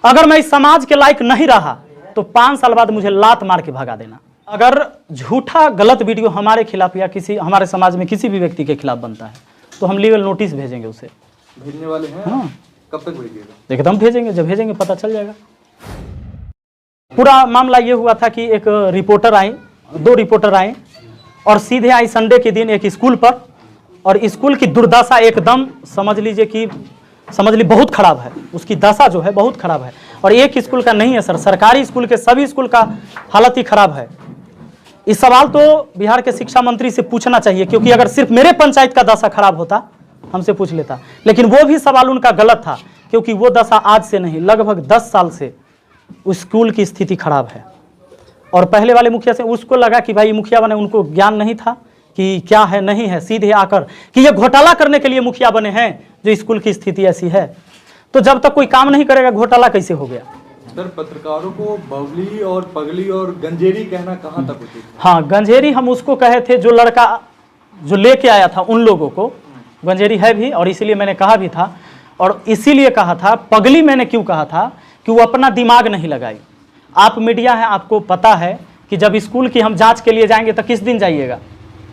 अगर मैं इस समाज के लायक नहीं रहा तो 5 साल बाद मुझे लात मार के भगा देना। अगर झूठा गलत वीडियो हमारे खिलाफ या किसी हमारे समाज में किसी भी व्यक्ति के खिलाफ बनता है तो हम लीगल नोटिस भेजेंगे उसे। भेजने वाले हैं? हाँ। कब तक भेजिएगा? एकदम भेजेंगे, जब भेजेंगे पता चल जाएगा। पूरा मामला ये हुआ था कि एक रिपोर्टर आई, 2 रिपोर्टर आए और सीधे आई संडे के दिन एक स्कूल पर, और स्कूल की दुर्दशा एकदम समझ लीजिए बहुत खराब है। उसकी दशा जो है बहुत खराब है, और एक स्कूल का नहीं है सर, सरकारी स्कूल के सभी स्कूल का हालत ही खराब है। इस सवाल तो बिहार के शिक्षा मंत्री से पूछना चाहिए, क्योंकि अगर सिर्फ मेरे पंचायत का दशा खराब होता हमसे पूछ लेता, लेकिन वो भी सवाल उनका गलत था, क्योंकि वो दशा आज से नहीं लगभग 10 साल से उस स्कूल की स्थिति खराब है। और पहले वाले मुखिया से उसको लगा कि भाई मुखिया बने, उनको ज्ञान नहीं था कि क्या है नहीं है, सीधे आकर कि ये घोटाला करने के लिए मुखिया बने हैं जो स्कूल की स्थिति ऐसी है। तो जब तक कोई काम नहीं करेगा घोटाला कैसे हो गया? सर, पत्रकारों को बबली और पगली और गंजेरी कहना कहाँ तक उचित? हाँ, गंजेरी हम उसको कहे थे जो लड़का जो लेके आया था उन लोगों को गंजेरी है भी, और इसीलिए मैंने कहा भी था। और इसीलिए कहा था पगली मैंने क्यों कहा था कि वो अपना दिमाग नहीं लगाई। आप मीडिया है, आपको पता है कि जब स्कूल की हम जांच के लिए जाएंगे तो किस दिन जाइएगा?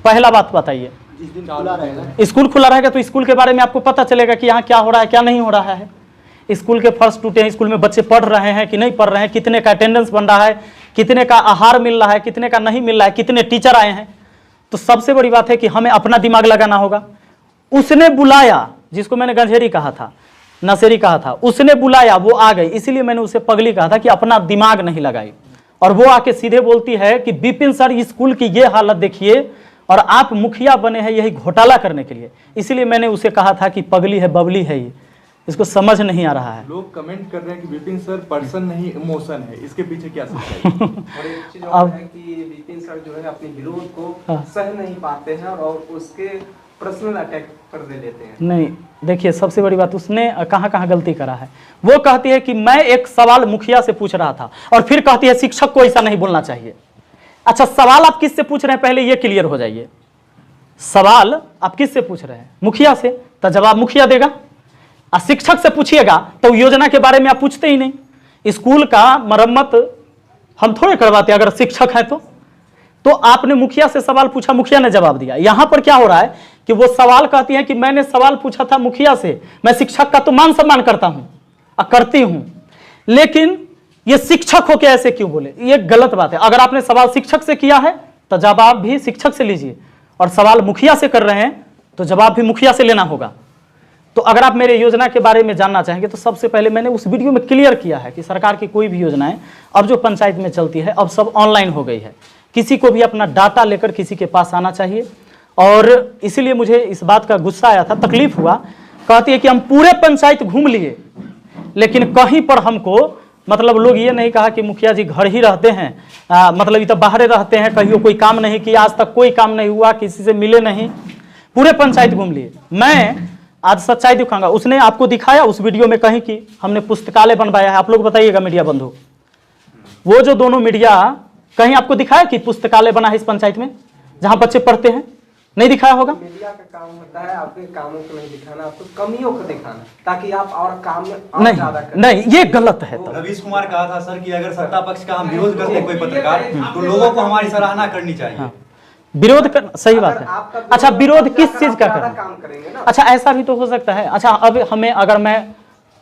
पहला बात बताइए। जिस दिन खुला रहेगा, स्कूल खुला रहेगा तो स्कूल के बारे में आपको पता चलेगा कि यहाँ क्या हो रहा है क्या नहीं हो रहा है। स्कूल के फर्श टूटे हैं, स्कूल में बच्चे पढ़ रहे हैं कि नहीं पढ़ रहे हैं, कितने का अटेंडेंस बन रहा है, कितने का आहार मिल रहा है, कितने का नहीं मिल रहा है, कितने टीचर आए हैं। तो सबसे बड़ी बात है कि हमें अपना दिमाग लगाना होगा। उसने बुलाया, जिसको मैंने गंजेरी कहा था, नशेरी कहा था, उसने बुलाया, वो आ गई, इसीलिए मैंने उसे पगली कहा था कि अपना दिमाग नहीं लगाई। और वो आके सीधे बोलती है कि विपिन सर स्कूल की ये हालत देखिए और आप मुखिया बने हैं यही घोटाला करने के लिए। इसीलिए मैंने उसे कहा था कि पगली है बबली है, ये इसको समझ नहीं आ रहा है। लोग कमेंट कर रहे हैं कि विपिन सर पर्सन नहीं इमोशन है, इसके पीछे क्या सच्चाई है? और एक चीज और है कि विपिन सर जो है अपने विरोध को सह नहीं पाते हैं और उसके पर्सनल अटैक कर दे लेते हैं। नहीं, देखिए सबसे बड़ी बात उसने कहाँ कहाँ गलती करा है। वो कहती है कि मैं एक सवाल मुखिया से पूछ रहा था और फिर कहती है शिक्षक को ऐसा नहीं बोलना चाहिए। अच्छा, सवाल आप किससे पूछ रहे हैं पहले ये क्लियर हो जाइए। सवाल आप किससे पूछ रहे हैं? मुखिया से, तो जवाब मुखिया देगा। और शिक्षक से पूछिएगा तो योजना के बारे में आप पूछते ही नहीं। स्कूल का मरम्मत हम थोड़े करवाते अगर शिक्षक है तो आपने मुखिया से सवाल पूछा, मुखिया ने जवाब दिया। यहां पर क्या हो रहा है कि वो सवाल कहती है कि मैंने सवाल पूछा था मुखिया से, मैं शिक्षक का तो मान सम्मान करता हूं और करती हूं, लेकिन ये शिक्षक हो के ऐसे क्यों बोले? ये गलत बात है। अगर आपने सवाल शिक्षक से किया है तो जवाब भी शिक्षक से लीजिए, और सवाल मुखिया से कर रहे हैं तो जवाब भी मुखिया से लेना होगा। तो अगर आप मेरे योजना के बारे में जानना चाहेंगे तो सबसे पहले मैंने उस वीडियो में क्लियर किया है कि सरकार की कोई भी योजनाएं अब जो पंचायत में चलती है अब सब ऑनलाइन हो गई है। किसी को भी अपना डाटा लेकर किसी के पास आना चाहिए, और इसीलिए मुझे इस बात का गुस्सा आया था, तकलीफ हुआ। कहती है कि हम पूरे पंचायत घूम लिए लेकिन कहीं पर हमको मतलब लोग ये नहीं कहा कि मुखिया जी घर ही रहते हैं, मतलब ये तो बाहर रहते हैं, कहीं कोई काम नहीं किया, आज तक कोई काम नहीं हुआ, किसी से मिले नहीं, पूरे पंचायत घूम लिए। मैं आज सच्चाई दिखाऊंगा। उसने आपको दिखाया उस वीडियो में कहीं कि हमने पुस्तकालय बनवाया है? आप लोग बताइएगा मीडिया बंधु, वो जो दोनों मीडिया कहीं आपको दिखाया कि पुस्तकालय बना है इस पंचायत में जहां बच्चे पढ़ते हैं? नहीं दिखाया होगा। मीडिया का काम होता है आपके कामों को नहीं दिखाना, आपको कमियों को दिखाना, ताकि आप और काम में और ज्यादा करें। नहीं, ये गलत है। तो रवीश कुमार कहा था सर कि अगर सत्ता पक्ष का हम विरोध करते हैं कोई पत्रकार तो लोगों को हमारी सराहना करनी चाहिए। हाँ, विरोध कर, सही बात है। अच्छा, विरोध किस चीज का करें? अच्छा, ऐसा भी तो हो सकता है। अच्छा, अब हमें अगर मैं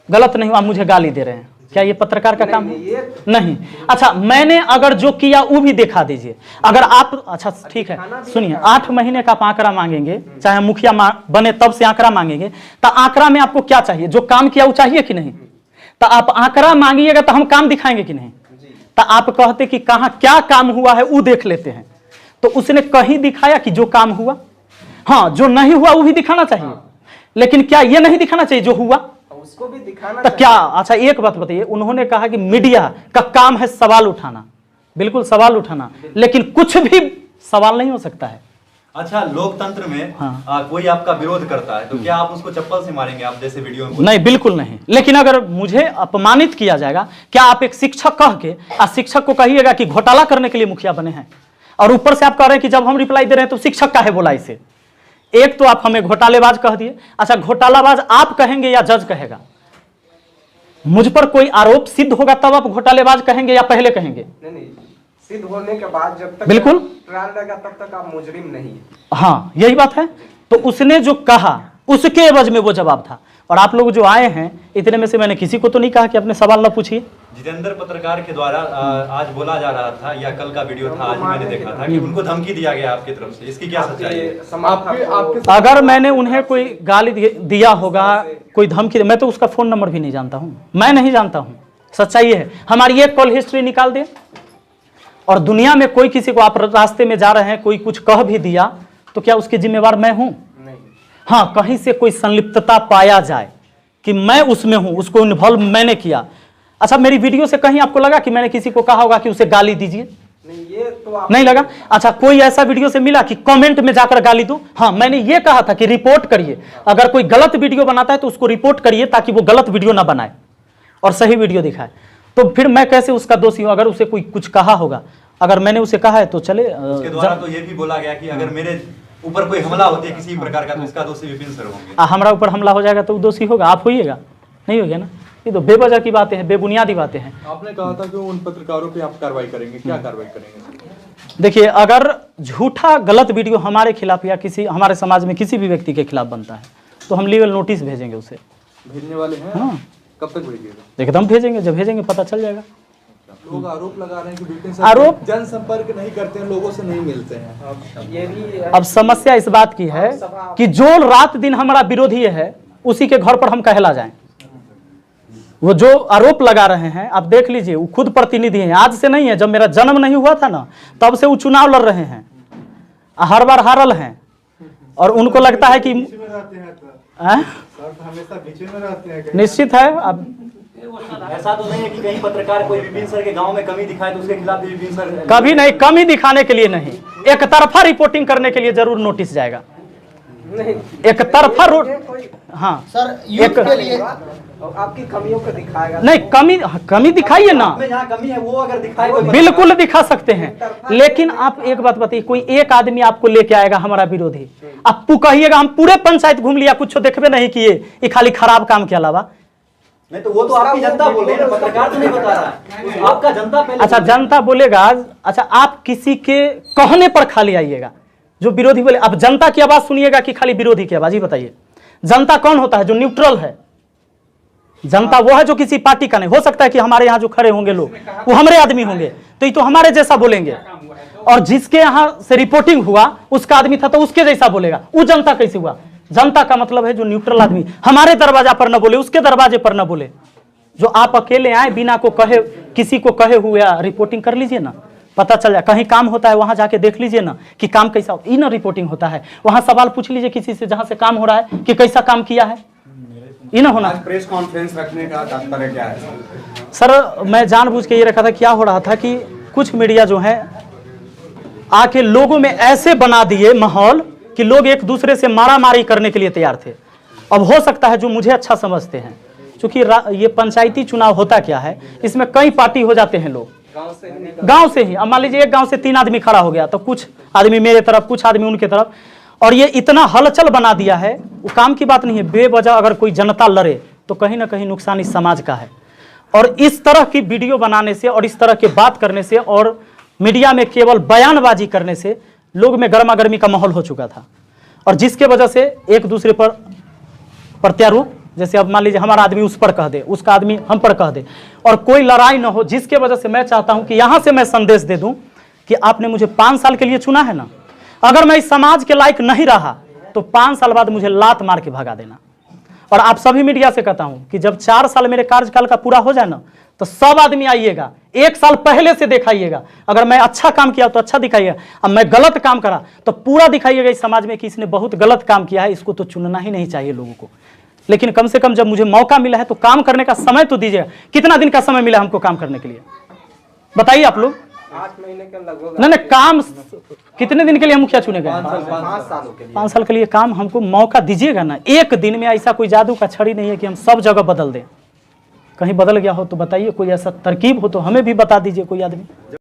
गलत नहीं हूं, आप मुझे गाली दे रहे हैं, क्या ये पत्रकार का काम है? नहीं। अच्छा, मैंने अगर जो किया वो भी दिखा दीजिए। अगर आप, अच्छा ठीक है, सुनिए, 8 महीने का आप आंकड़ा मांगेंगे, चाहे मुखिया बने तब से आंकड़ा मांगेंगे, तो आंकड़ा में आपको क्या चाहिए? जो काम किया वो चाहिए कि नहीं? तो आप आंकड़ा मांगिएगा तो हम काम दिखाएंगे कि नहीं? तो आप कहते कि कहां क्या काम हुआ है वो देख लेते हैं, तो उसने कहीं दिखाया कि जो काम हुआ? हाँ, जो नहीं हुआ वो भी दिखाना चाहिए, लेकिन क्या ये नहीं दिखाना चाहिए जो हुआ? उसको भी दिखाना तो क्या? अच्छा, एक बात बताइए, उन्होंने कहा कि मीडिया का काम है सवाल उठाना, बिल्कुल सवाल उठाना, लेकिन कुछ भी सवाल नहीं हो सकता है। अच्छा, लोकतंत्र में कोई आपका विरोध करता है तो क्या आप उसको चप्पल से मारेंगे? आप जैसे वीडियो में नहीं, बिल्कुल नहीं। लेकिन अगर मुझे अपमानित किया जाएगा, क्या आप एक शिक्षक कह के शिक्षक को कहिएगा कि घोटाला करने के लिए मुखिया बने हैं, और ऊपर से आप कह रहे हैं कि जब हम रिप्लाई दे रहे हैं तो शिक्षक का है बोला इसे? एक तो आप हमें घोटालेबाज कह दिए। अच्छा, घोटालाबाज आप कहेंगे या जज कहेगा? मुझ पर कोई आरोप सिद्ध होगा तब आप घोटालेबाज कहेंगे या पहले कहेंगे? नहीं, सिद्ध होने के बाद जब तक बिल्कुल ट्रायल रहेगा तब तक आप मुजरिम नहीं है। हाँ, यही बात है। तो उसने जो कहा उसके एवज में वो जवाब था। और आप लोग जो आए हैं, इतने में से मैंने किसी को तो नहीं कहा कि अपने सवाल ना पूछिए। जितेंद्र पत्रकार के द्वारा आज बोला जा रहा था, या कल का वीडियो था, आज मैंने देखा था कि उनको धमकी दिया गया आपकी तरफ से, इसकी क्या सच्चाई है? अगर मैंने उन्हें कोई गाली दिया होगा, कोई धमकी, मैं तो उसका फोन नंबर भी नहीं जानता हूं, मैं नहीं जानता हूं। सच्चाई है, हमारी एक कॉल हिस्ट्री निकाल दे। और दुनिया में कोई किसी को, आप रास्ते में जा रहे हैं, कोई कुछ कह भी दिया तो क्या उसकी जिम्मेवार मैं हूं? हाँ, कहीं से कोई संलिप्तता पाया जाए कि मैं उसमें हूं, उसको इन्वॉल्व मैंने किया। अच्छा, मेरी वीडियो से कहीं आपको लगा कि मैंने किसी को कहा होगा कि उसे गाली दीजिए? नहीं, ये तो आप नहीं लगा। अच्छा, कोई ऐसा वीडियो से मिला कि कमेंट में जाकर गाली दो? हाँ, मैंने ये कहा था कि रिपोर्ट करिए, अगर कोई गलत वीडियो बनाता है तो उसको रिपोर्ट करिए ताकि वो गलत वीडियो ना बनाए और सही वीडियो दिखाए। तो फिर मैं कैसे उसका दोषी हूं? अगर उसे कोई कुछ कहा होगा, अगर मैंने उसे कहा है तो चले। उसके द्वारा तो ये भी बोला गया कि अगर मेरे ऊपर कोई हमला होती है किसी प्रकार का तो इसका दोषी विपिन सर होंगे। हमारा ऊपर हमला हो जाएगा तो दोषी होगा, आप होइएगा? नहीं होगा ना। ये तो बेवजह की बातें हैं, बेबुनियादी बातें हैं। आपने कहा था कि उन पत्रकारों पे आप कार्रवाई करेंगे, क्या कार्रवाई करेंगे? देखिए, अगर झूठा गलत वीडियो हमारे खिलाफ या किसी हमारे समाज में किसी भी व्यक्ति के खिलाफ बनता है तो हम लीगल नोटिस भेजेंगे उसे। भेजने वाले हैं? हाँ। कब तक भेजिएगा? एकदम भेजेंगे, जब भेजेंगे पता चल जाएगा। लोग आरोप लगा रहे हैं कि विपिन सर आरोप जनसंपर्क नहीं करते हैं, लोगों से नहीं मिलते हैं। ये भी अब समस्या इस बात की है कि जो रात दिन हमारा विरोधी है उसी के घर पर हम कहला जाएं। वो जो आरोप लगा रहे हैं, आप देख लीजिए, वो खुद प्रतिनिधि हैं, आज से नहीं है, जब मेरा जन्म नहीं हुआ था ना तब से वो चुनाव लड़ रहे हैं, हर बार हारल हैं। और उनको लगता है कि निश्चित है। अब ऐसा तो नहीं है कि कहीं पत्रकार कोई विपिन सर के गांव में कमी दिखाए तो उसके खिलाफ भी विपिन सर कभी नहीं, कमी दिखाने के लिए नहीं, एक तरफा रिपोर्टिंग करने के लिए जरूर नोटिस जाएगा। एक तरफा हाँ सर, एक के लिए आपकी कमियों को दिखाएगा। नहीं, कमी दिखाइए ना, जहाँ कमी है वो अगर दिखाए बिल्कुल दिखा सकते हैं। लेकिन आप एक बात बताइए, कोई एक आदमी आपको लेके आएगा हमारा विरोधी, आप कहिएगा हम पूरे पंचायत घूम लिया, कुछ देखबे नहीं किए, ये खाली खराब काम के अलावा। नहीं तो वो तो आपकी जनता बोल रही है, पत्रकार तो नहीं बता रहा है, आपका जनता पहले। अच्छा, जनता बोलेगा। अच्छा, आप किसी के कहने पर खाली आइएगा, जो विरोधी बोले। अब जनता की आवाज सुनिएगा कि खाली विरोधी की आवाज? ही बताइए, जनता कौन होता है? जो न्यूट्रल है। जनता वो है जो किसी पार्टी का नहीं। हो सकता है कि हमारे यहाँ जो खड़े होंगे लोग वो हमारे आदमी होंगे तो ये तो हमारे जैसा बोलेंगे, और जिसके यहाँ से रिपोर्टिंग हुआ उसका आदमी था तो उसके जैसा बोलेगा। वो जनता कैसे हुआ? जनता का मतलब है जो न्यूट्रल आदमी, हमारे दरवाजा पर न बोले, उसके दरवाजे पर न बोले। जो आप अकेले आए बिना को कहे, किसी को कहे हुए रिपोर्टिंग कर लीजिए ना, पता चल जाए। कहीं काम होता है वहां जाके देख लीजिए ना कि काम कैसा हो, इन रिपोर्टिंग होता है। वहां सवाल पूछ लीजिए किसी से जहां से काम हो रहा है कि कैसा काम किया है, इन होना। प्रेस कॉन्फ्रेंस रखने का तात्पर्य क्या है? सर, मैं जानबूझ के ये रखा था, क्या हो रहा था कि कुछ मीडिया जो है आके लोगों में ऐसे बना दिए माहौल कि लोग एक दूसरे से मारामारी करने के लिए तैयार थे। अब हो सकता है जो मुझे अच्छा समझते हैं, क्योंकि ये पंचायती चुनाव होता क्या है, इसमें कई पार्टी हो जाते हैं लोग गांव से ही। अब मान लीजिए एक गांव से 3 आदमी खड़ा हो गया तो कुछ आदमी मेरे तरफ, कुछ आदमी उनके तरफ, और ये इतना हलचल बना दिया है। वो काम की बात नहीं है, बेवजह अगर कोई जनता लड़े तो कहीं ना कहीं नुकसान इस समाज का है। और इस तरह की वीडियो बनाने से और इस तरह के बात करने से और मीडिया में केवल बयानबाजी करने से लोग में गर्मा गर्मी का माहौल हो चुका था, और जिसके वजह से एक दूसरे पर प्रत्यारोप, जैसे अब मान लीजिए हमारा आदमी उस पर कह दे, उसका आदमी हम पर कह दे, और कोई लड़ाई न हो, जिसके वजह से मैं चाहता हूं कि यहां से मैं संदेश दे दूं कि आपने मुझे 5 साल के लिए चुना है ना, अगर मैं इस समाज के लायक नहीं रहा तो 5 साल बाद मुझे लात मार के भगा देना। और आप सभी मीडिया से कहता हूं कि जब 4 साल मेरे कार्यकाल का पूरा हो जाए ना तो सब आदमी आइएगा, 1 साल पहले से दिखाइएगा। अगर मैं अच्छा काम किया तो अच्छा दिखाइएगा, अब मैं गलत काम करा तो पूरा दिखाइएगा इस समाज में कि इसने बहुत गलत काम किया है, इसको तो चुनना ही नहीं चाहिए लोगों को। लेकिन कम से कम जब मुझे मौका मिला है तो काम करने का समय तो दीजिएगा। कितना दिन का समय मिला हमको काम करने के लिए, बताइए आप लोग? 8 महीने के लगभग। नहीं, काम कितने दिन के लिए मुखिया चुने गए? 5 सालों के लिए। 5 साल के लिए काम हमको मौका दीजिएगा ना। एक दिन में ऐसा कोई जादू का छड़ी नहीं है कि हम सब जगह बदल दें। कहीं बदल गया हो तो बताइए, कोई ऐसा तरकीब हो तो हमें भी बता दीजिए कोई आदमी।